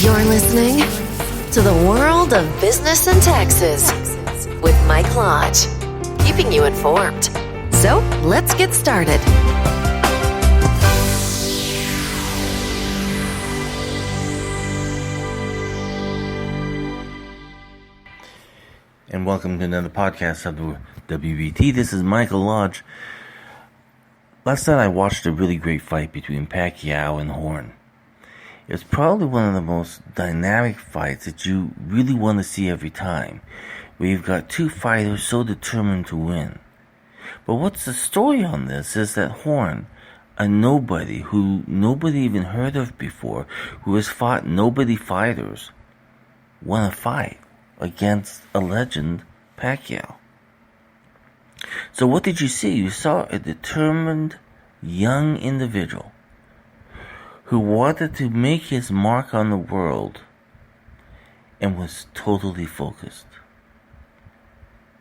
You're listening to the world of business and taxes with Mike Lodge, keeping you informed. So let's get started. And welcome to another podcast of the WBT. This is Michael Lodge. Last night I watched a really great fight between Pacquiao and Horn. It's probably one of the most dynamic fights that you really want to see every time, where you've got two fighters so determined to win. But what's the story on this is that Horn, a nobody who nobody even heard of before, who has fought nobody fighters, won a fight against a legend, Pacquiao. So what did you see? You saw a determined young individual who wanted to make his mark on the world and was totally focused.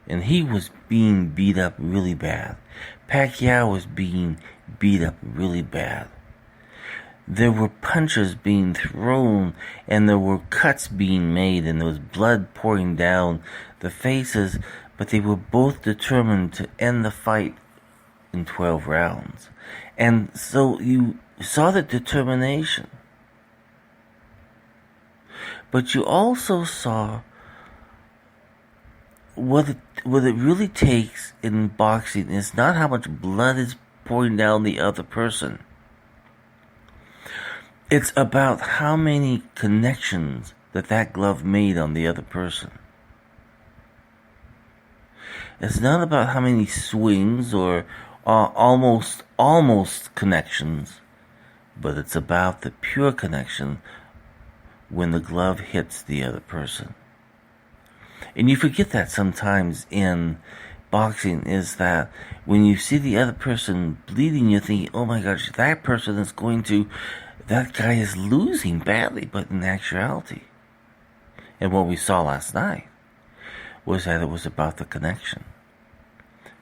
And he was being beat up really bad. Pacquiao was being beat up really bad. There were punches being thrown, and there were cuts being made, and there was blood pouring down the faces, but they were both determined to end the fight in 12 rounds. And so you saw the determination. But you also saw what it really takes in boxing is not how much blood is pouring down the other person. It's about how many connections that glove made on the other person. It's not about how many swings or almost connections, but it's about the pure connection when the glove hits the other person. And you forget that sometimes in boxing, is that when you see the other person bleeding, you're thinking, oh my gosh, that guy is losing badly, but in actuality. And what we saw last night was that it was about the connection.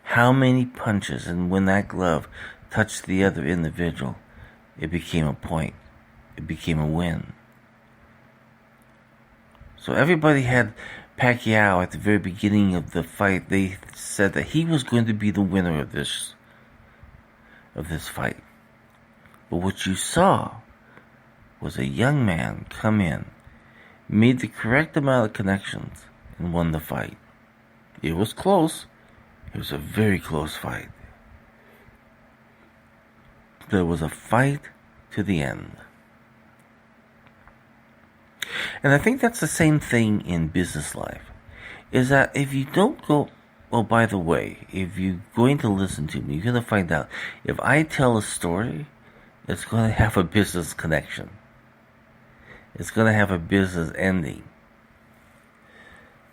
How many punches, and when that glove touched the other individual, it became a point. It became a win. So everybody had Pacquiao at the very beginning of the fight. They said that he was going to be the winner of this fight. But what you saw was a young man come in, made the correct amount of connections, and won the fight. It was close. It was a very close fight. There was a fight to the end. And I think that's the same thing in business life. Is that if you don't go, well, by the way, if you're going to listen to me, you're going to find out, if I tell a story, it's going to have a business connection. It's going to have a business ending.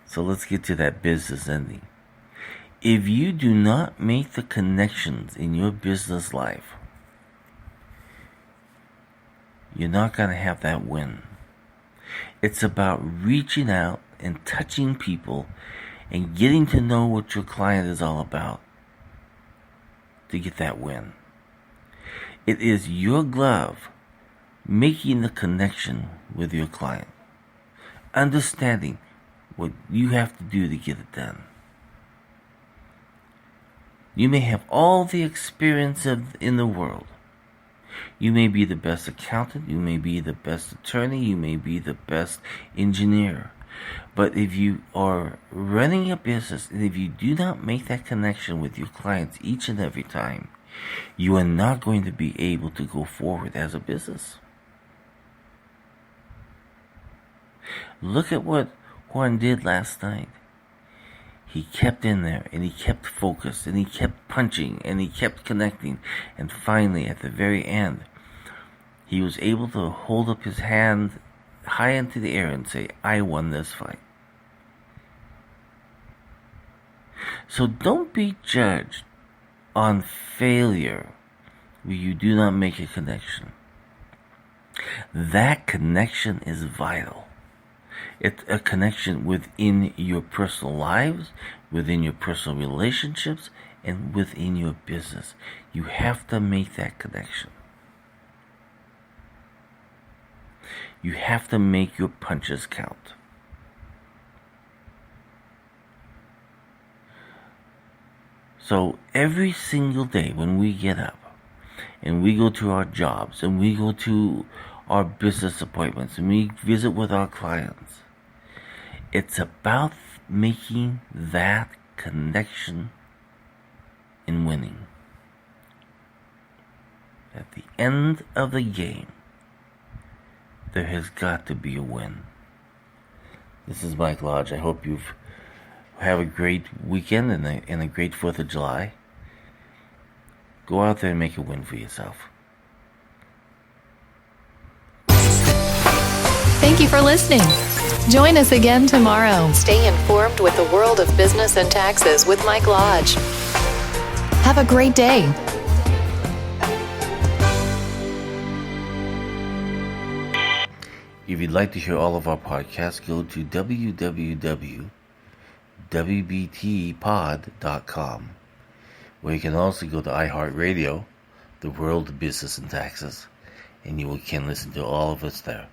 So let's get to that business ending. If you do not make the connections in your business life, you're not going to have that win. It's about reaching out and touching people and getting to know what your client is all about to get that win. It is your glove making the connection with your client, understanding what you have to do to get it done. You may have all the experience in the world. You may be the best accountant, you may be the best attorney, you may be the best engineer. But if you are running a business and if you do not make that connection with your clients each and every time, you are not going to be able to go forward as a business. Look at what Horn did last night. He kept in there, and he kept focused, and he kept punching, and he kept connecting. And finally, at the very end, he was able to hold up his hand high into the air and say, I won this fight. So don't be judged on failure where you do not make a connection. That connection is vital. It's a connection within your personal lives, within your personal relationships, and within your business. You have to make that connection. You have to make your punches count. So every single day when we get up and we go to our jobs and we go to our business appointments and we visit with our clients, it's about making that connection and winning. At the end of the game, there has got to be a win. This is Mike Lodge. I hope you have a great weekend and a great 4th of July. Go out there and make a win for yourself. Thank you for listening. Join us again tomorrow. Stay informed with the world of business and taxes with Mike Lodge. Have a great day. If you'd like to hear all of our podcasts, go to www.wbtpod.com, where you can also go to iHeartRadio, the world of business and taxes, and you can listen to all of us there.